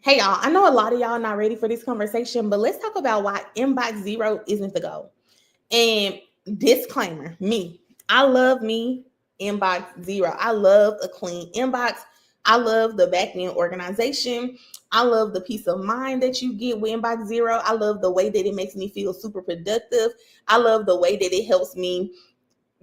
Hey y'all, I know a lot of y'all not ready for this conversation, but let's talk about why inbox zero isn't the goal. And disclaimer, I love me inbox zero. I love a clean inbox. I love the back end organization. I love the peace of mind that you get with inbox zero. I love the way that it makes me feel super productive. I love the way that it helps me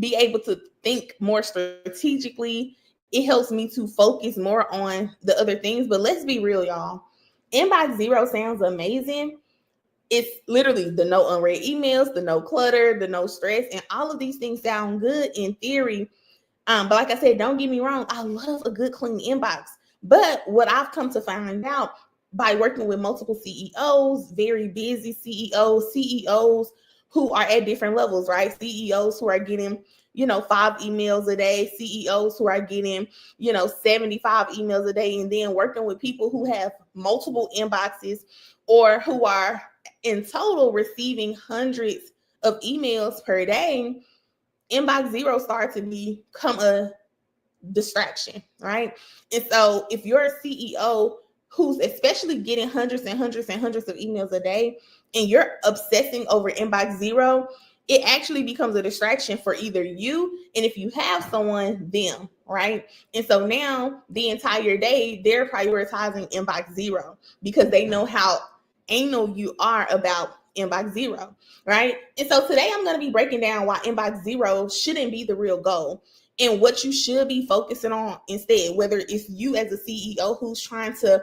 be able to think more strategically. It helps me to focus more on the other things. But let's be real, y'all. Inbox zero sounds amazing. It's literally the no unread emails, the no clutter, the no stress, and all of these things sound good in theory. But like I said, don't get me wrong, I love a good clean inbox. But what I've come to find out by working with multiple CEOs, very busy CEOs who are at different levels, right? CEOs who are getting, 5 emails a day, CEOs who are getting, 75 emails a day, and then working with people who have multiple inboxes or who are in total receiving hundreds of emails per day. Inbox zero starts to become a distraction, right? And so if you're a CEO who's especially getting hundreds and hundreds and hundreds of emails a day and you're obsessing over inbox zero, it actually becomes a distraction for either you and if you have someone, them, right? And so now the entire day they're prioritizing inbox zero because they know how anal you are about inbox zero, right? And so today I'm going to be breaking down why inbox zero shouldn't be the real goal and what you should be focusing on instead, whether it's you as a CEO who's trying to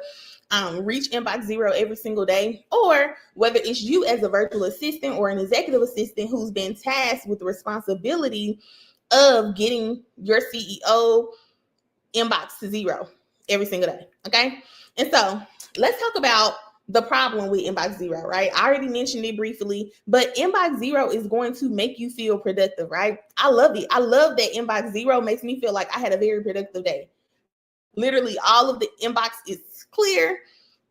reach inbox zero every single day, or whether it's you as a virtual assistant or an executive assistant who's been tasked with the responsibility of getting your CEO inbox to zero every single day. Okay. And so let's talk about the problem with inbox zero, right? I already mentioned it briefly, but inbox zero is going to make you feel productive, right? I love it. I love that inbox zero makes me feel like I had a very productive day. Literally, all of the inbox is clear.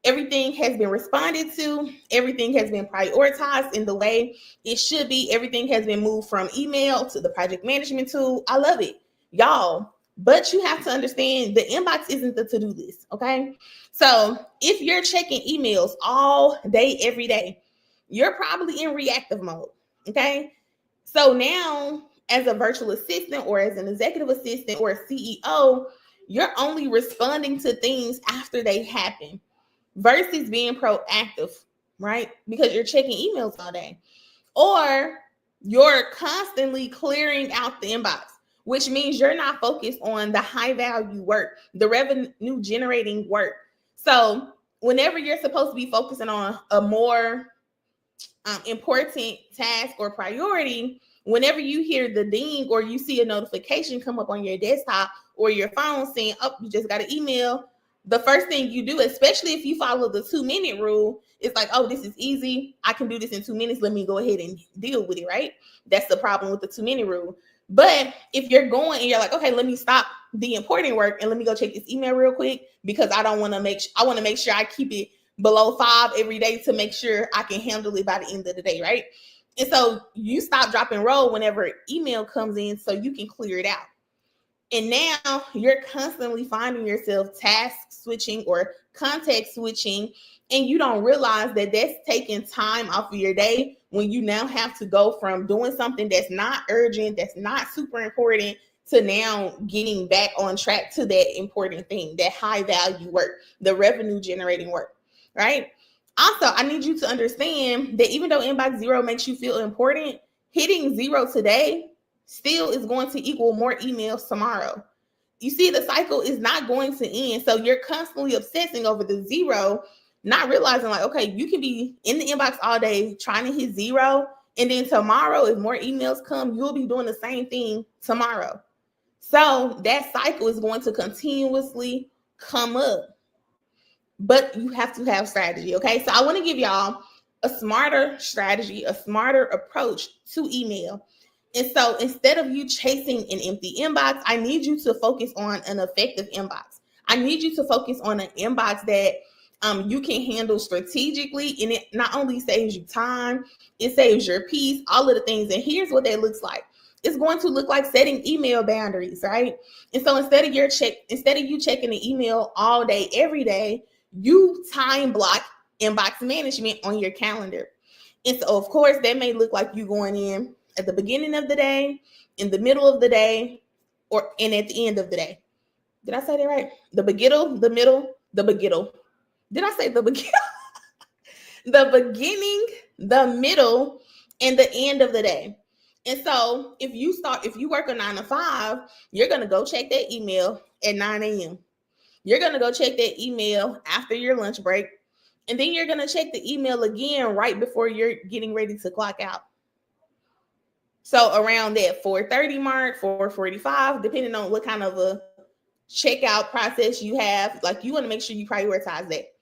Everything has been responded to. Everything has been prioritized in the way it should be. Everything has been moved from email to the project management tool. I love it, y'all. But you have to understand the inbox isn't the to-do list, okay? So if you're checking emails all day, every day, you're probably in reactive mode, okay? So now, as a virtual assistant or as an executive assistant or a CEO, you're only responding to things after they happen versus being proactive, right? Because you're checking emails all day. Or you're constantly clearing out the inbox, which means you're not focused on the high value work, the revenue generating work. So whenever you're supposed to be focusing on a more important task or priority, whenever you hear the ding or you see a notification come up on your desktop or your phone saying, oh, you just got an email, the first thing you do, especially if you follow the 2-minute rule, is like, oh, this is easy. I can do this in 2 minutes. Let me go ahead and deal with it, right? That's the problem with the 2-minute rule. But if you're going and you're like, okay, let me stop the important work and let me go check this email real quick because I want to make sure I keep it below 5 every day to make sure I can handle it by the end of the day, right? And so you stop, drop, and roll whenever email comes in so you can clear it out. And now you're constantly finding yourself task switching or context switching, and you don't realize that that's taking time off of your day when you now have to go from doing something that's not urgent, that's not super important, to now getting back on track to that important thing, that high value work, the revenue generating work, right? Also, I need you to understand that even though inbox zero makes you feel important, hitting zero today still is going to equal more emails tomorrow. You see, the cycle is not going to end. So you're constantly obsessing over the zero, not realizing like, okay, you can be in the inbox all day trying to hit zero. And then tomorrow, if more emails come, you'll be doing the same thing tomorrow. So that cycle is going to continuously come up. But you have to have strategy, okay? So I want to give y'all a smarter strategy, a smarter approach to email. And so instead of you chasing an empty inbox, I need you to focus on an effective inbox. I need you to focus on an inbox that you can handle strategically, and it not only saves you time, it saves your peace, all of the things. And here's what that looks like. It's going to look like setting email boundaries, right? And so instead of you checking the email all day, every day, you time block inbox management on your calendar. And so, of course, that may look like you going in at the beginning of the day, in the middle of the day, and at the end of the day. Did I say that right? The beginning, the middle, the beginning. Did I say the beginning? The beginning, the middle, and the end of the day. And so if you work a 9 to 5, you're going to go check that email at 9 a.m. You're going to go check that email after your lunch break. And then you're going to check the email again right before you're getting ready to clock out. So around that 4:30 mark, 4:45, depending on what kind of a checkout process you have, like you want to make sure you prioritize that.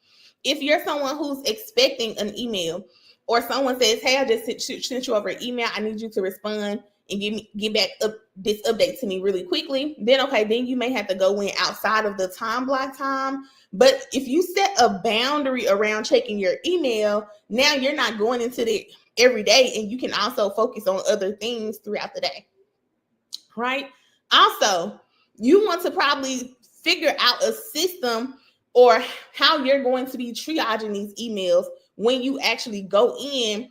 If you're someone who's expecting an email, or someone says, hey, I just sent you over an email, I need you to respond and get back this update to me really quickly, then okay, then you may have to go in outside of the time block time. But if you set a boundary around checking your email, now you're not going into it every day, and you can also focus on other things throughout the day, right? Also, you want to probably figure out a system or how you're going to be triaging these emails when you actually go in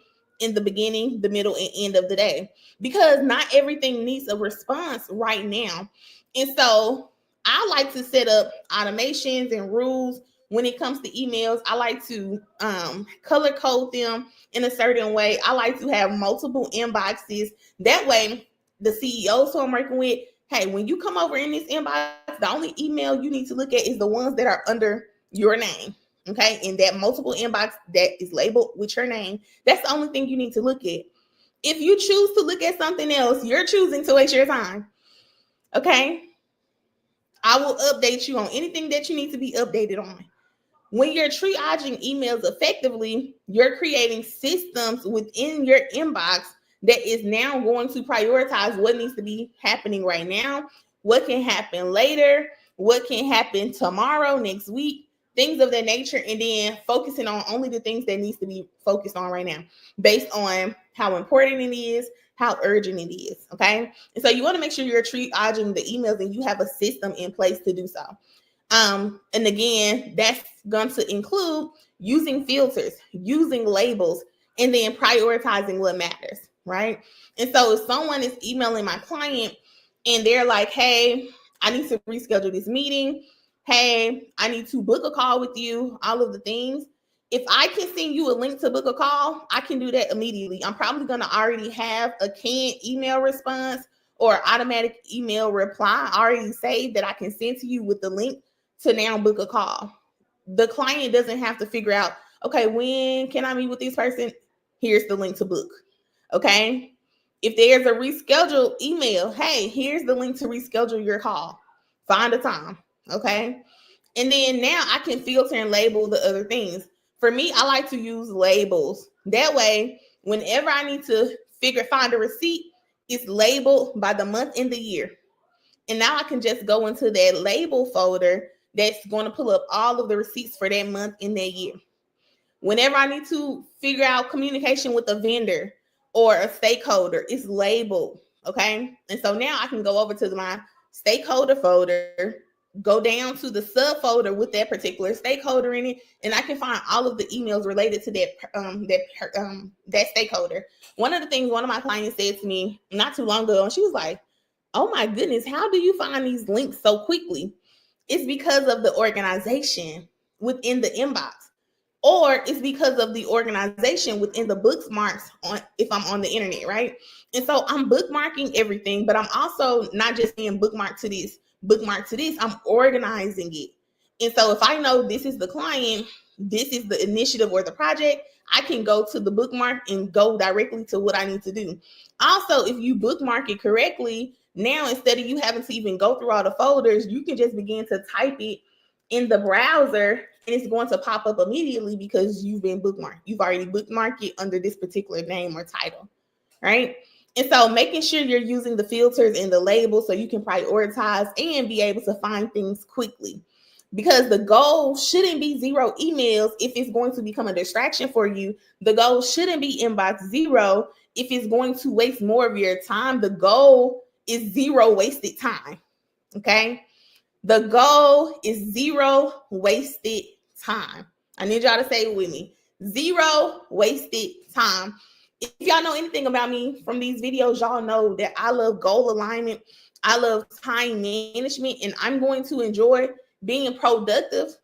the beginning, the middle, and end of the day, because not everything needs a response right now. And so I like to set up automations and rules when it comes to emails. I like to color code them in a certain way. I like to have multiple inboxes. That way, the CEOs who I'm working with, hey, when you come over in this inbox, the only email you need to look at is the ones that are under your name. Okay, in that multiple inbox that is labeled with your name, that's the only thing you need to look at. If you choose to look at something else, you're choosing to waste your time. Okay, I will update you on anything that you need to be updated on. When you're triaging emails effectively, you're creating systems within your inbox that is now going to prioritize what needs to be happening right now, what can happen later, what can happen tomorrow, next week, things of that nature, and then focusing on only the things that needs to be focused on right now based on how important it is, how urgent it is, okay? And so you want to make sure you're triaging the emails and you have a system in place to do so. And again, that's going to include using filters, using labels, and then prioritizing what matters, right? And so if someone is emailing my client and they're like, hey, I need to reschedule this meeting. Hey, I need to book a call with you, all of the things. If I can send you a link to book a call, I can do that immediately. I'm probably going to already have a canned email response or automatic email reply already saved that I can send to you with the link to now book a call. The client doesn't have to figure out, okay, when can I meet with this person? Here's the link to book. Okay. If there's a rescheduled email, hey, here's the link to reschedule your call. Find a time. Okay. And then now I can filter and label the other things. For me, I like to use labels. That way, whenever I need to find a receipt, it's labeled by the month and the year. And now I can just go into that label folder that's going to pull up all of the receipts for that month and that year. Whenever I need to figure out communication with a vendor or a stakeholder, it's labeled, okay? And so now I can go over to my stakeholder folder, go down to the subfolder with that particular stakeholder in it, and I can find all of the emails related to that stakeholder. One of the things one of my clients said to me not too long ago, and she was like, oh my goodness, how do you find these links so quickly? It's because of the organization within the inbox, or it's because of the organization within the bookmarks on if I'm on the internet, right? And so I'm bookmarking everything, but I'm also not just saying bookmark to this, I'm organizing it. And so if I know this is the client, this is the initiative or the project, I can go to the bookmark and go directly to what I need to do. Also, if you bookmark it correctly, now instead of you having to even go through all the folders, you can just begin to type it in the browser and it's going to pop up immediately because you've been bookmarked. You've already bookmarked it under this particular name or title, right? And so making sure you're using the filters and the labels so you can prioritize and be able to find things quickly. Because the goal shouldn't be 0 emails if it's going to become a distraction for you. The goal shouldn't be inbox 0 if it's going to waste more of your time. The goal is 0 wasted time, okay? The goal is 0 wasted time. I need y'all to say it with me. 0 wasted time. If y'all know anything about me from these videos, y'all know that I love goal alignment. I love time management, and I'm going to enjoy being productive,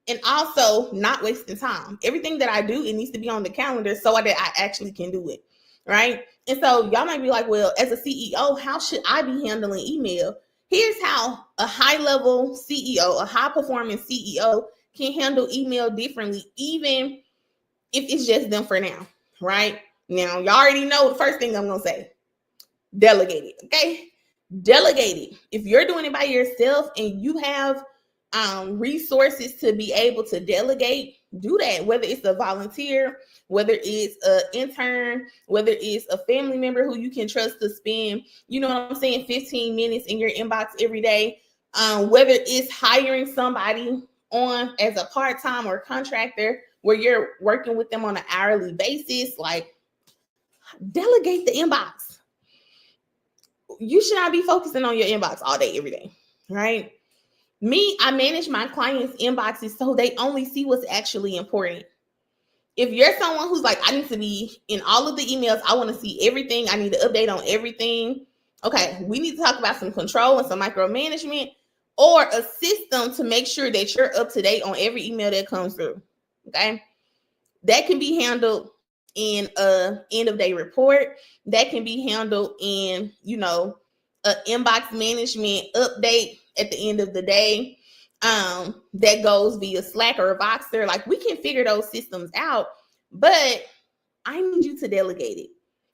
and also not wasting time. Everything that I do, it needs to be on the calendar so that I actually can do it, right? And so y'all might be like, well, as a CEO, how should I be handling email? Here's how a high-level CEO, a high-performing CEO can handle email differently, even if it's just them for now, right? Now, y'all already know the first thing I'm going to say. Delegate it, okay? Delegate it. If you're doing it by yourself and you have resources to be able to delegate, do that. Whether it's a volunteer, whether it's an intern, whether it's a family member who you can trust to spend, you know what I'm saying, 15 minutes in your inbox every day. Whether it's hiring somebody on as a part-time or contractor where you're working with them on an hourly basis, like delegate the inbox. You should not be focusing on your inbox all day, every day, right? Me, I manage my clients' inboxes so they only see what's actually important. If you're someone who's like, I need to be in all of the emails, I want to see everything, I need to update on everything. Okay, we need to talk about some control and some micromanagement, or a system to make sure that you're up to date on every email that comes through. Okay, that can be handled in a end of day report. That can be handled in, an inbox management update at the end of the day. That goes via Slack or Voxer. Like, we can figure those systems out, but I need you to delegate it.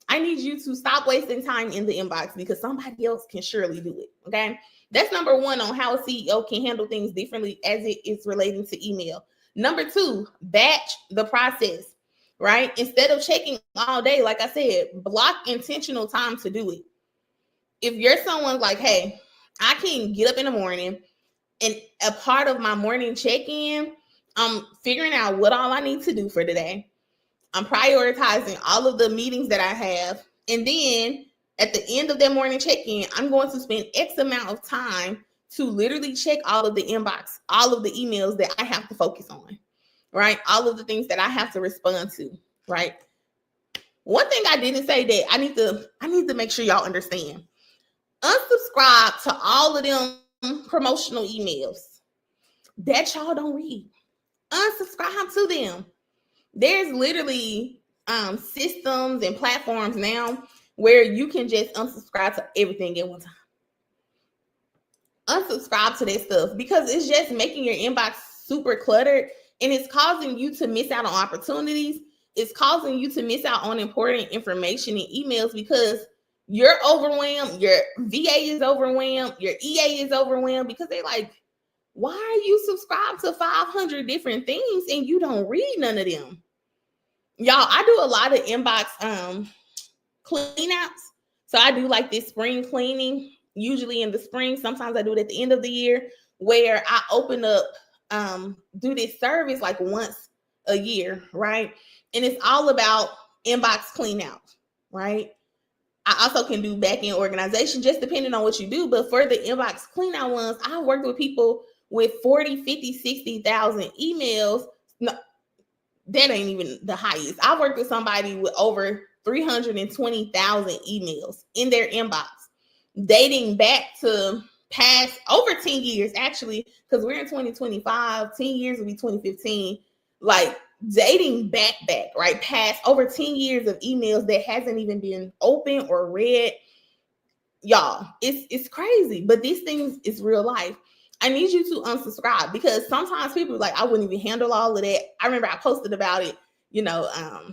I need you to stop wasting time in the inbox because somebody else can surely do it. Okay. That's number one on how a CEO can handle things differently as it is relating to email. Number two, batch the process, right? Instead of checking all day, like I said, block intentional time to do it. If you're someone like, hey, I can get up in the morning and a part of my morning check-in, I'm figuring out what all I need to do for today. I'm prioritizing all of the meetings that I have. And then at the end of that morning check-in, I'm going to spend X amount of time to literally check all of the inbox, all of the emails that I have to focus on, right? All of the things that I have to respond to, right? One thing I didn't say that I need to make sure y'all understand. Unsubscribe to all of them promotional emails that y'all don't read. Unsubscribe to them. There's literally systems and platforms now where you can just unsubscribe to everything at one time. Unsubscribe to that stuff because it's just making your inbox super cluttered, and it's causing you to miss out on opportunities. It's causing you to miss out on important information and emails because you're overwhelmed. Your VA is overwhelmed. Your EA is overwhelmed because they're like, why are you subscribed to 500 different things and you don't read none of them? Y'all, I do a lot of inbox clean outs. So I do like this spring cleaning, usually in the spring. Sometimes I do it at the end of the year, where I open up, do this service like once a year, right? And it's all about inbox clean out, right? I also can do back-end organization, just depending on what you do. But for the inbox clean out ones, I worked with people with 40, 50, 60,000 emails. No, that ain't even the highest. I worked with somebody with over 320,000 emails in their inbox, dating back to past over 10 years, actually, because we're in 2025, 10 years will be 2015, like dating back, right? Past over 10 years of emails that hasn't even been open or read. Y'all, it's crazy, but these things is real life. I need you to unsubscribe because sometimes people are like, I wouldn't even handle all of that. I remember I posted about it,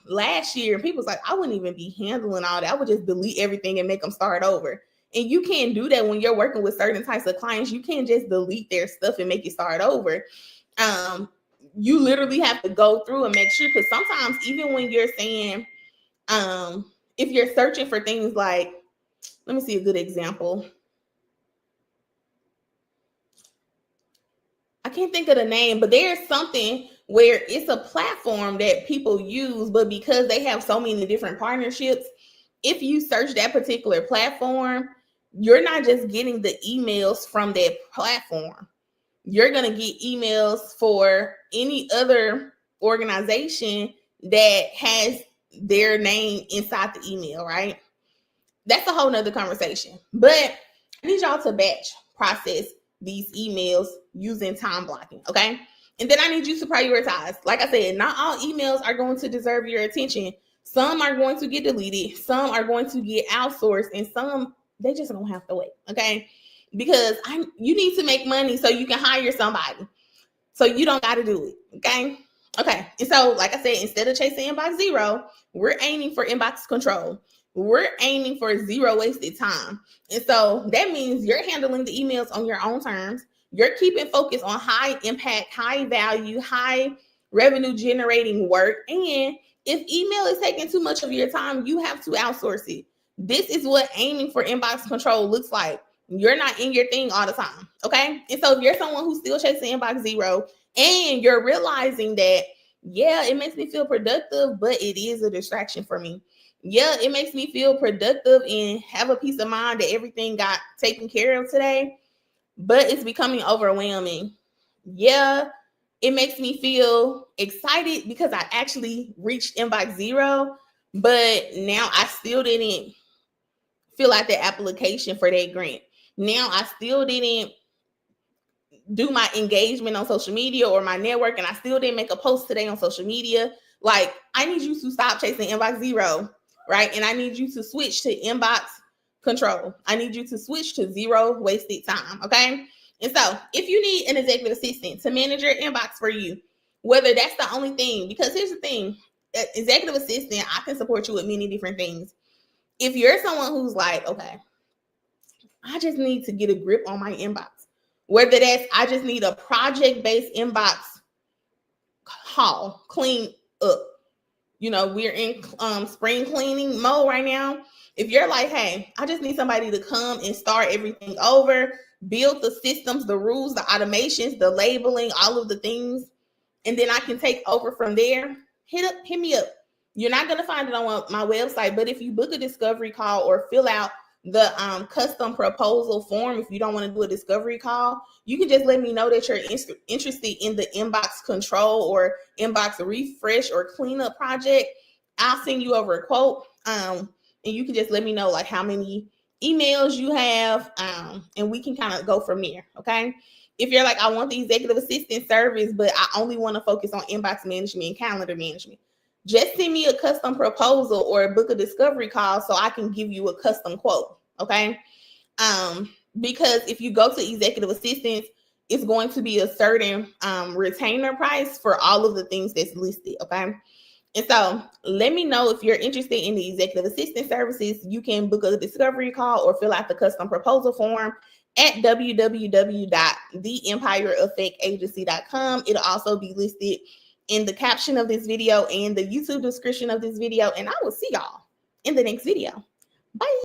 last year, and people was like, I wouldn't even be handling all that. I would just delete everything and make them start over. And you can't do that when you're working with certain types of clients. You can't just delete their stuff and make it start over. You literally have to go through and make sure, because sometimes even when you're saying, if you're searching for things like, let me see a good example. I can't think of the name, but there's something where it's a platform that people use, but because they have so many different partnerships, if you search that particular platform, you're not just getting the emails from that platform. you're going to get emails for any other organization that has their name inside the email, right? That's a whole nother conversation. But I need y'all to batch process these emails using time blocking, okay? And then I need you to prioritize. Like I said, not all emails are going to deserve your attention. Some are going to get deleted. Some are going to get outsourced. And some, they just don't have to wait, okay? Because you need to make money so you can hire somebody. So you don't got to do it, okay? Okay, and so like I said, instead of chasing inbox zero, we're aiming for inbox control. We're aiming for zero wasted time. And so that means you're handling the emails on your own terms. You're keeping focus on high impact, high value, high revenue generating work. And if email is taking too much of your time, you have to outsource it. This is what aiming for inbox control looks like. You're not in your thing all the time, okay? And so if you're someone who's still chasing inbox zero and you're realizing that, yeah, it makes me feel productive, but it is a distraction for me. Yeah, it makes me feel productive and have a peace of mind that everything got taken care of today, but it's becoming overwhelming. Yeah, it makes me feel excited because I actually reached inbox zero, but now I still didn't fill out the application for that grant. Now I still didn't do my engagement on social media or my network, and I still didn't make a post today on social media. Like, I need you to stop chasing inbox zero, right? And I need you to switch to inbox control. I need you to switch to zero wasted time, okay? And so if you need an executive assistant to manage your inbox for you, whether that's the only thing, because here's the thing, executive assistant, I can support you with many different things. If you're someone who's like, okay, I just need to get a grip on my inbox, whether that's I just need a project-based inbox haul, clean up. You know, we're in spring cleaning mode right now. If you're like, hey, I just need somebody to come and start everything over, build the systems, the rules, the automations, the labeling, all of the things, and then I can take over from there, hit me up. You're not going to find it on my website, but if you book a discovery call or fill out the custom proposal form, if you don't want to do a discovery call, you can just let me know that you're interested in the inbox control or inbox refresh or cleanup project. I'll send you over a quote, and you can just let me know like how many emails you have, and we can kind of go from there, okay? If you're like, I want the executive assistant service, but I only want to focus on inbox management and calendar management, just send me a custom proposal or book a discovery call so I can give you a custom quote, okay? Because if you go to executive assistants, it's going to be a certain retainer price for all of the things that's listed, okay? And so let me know if you're interested in the executive assistant services. You can book a discovery call or fill out the custom proposal form at www.theempireeffectagency.com. It'll also be listed in the caption of this video and the YouTube description of this video. And I will see y'all in the next video. Bye.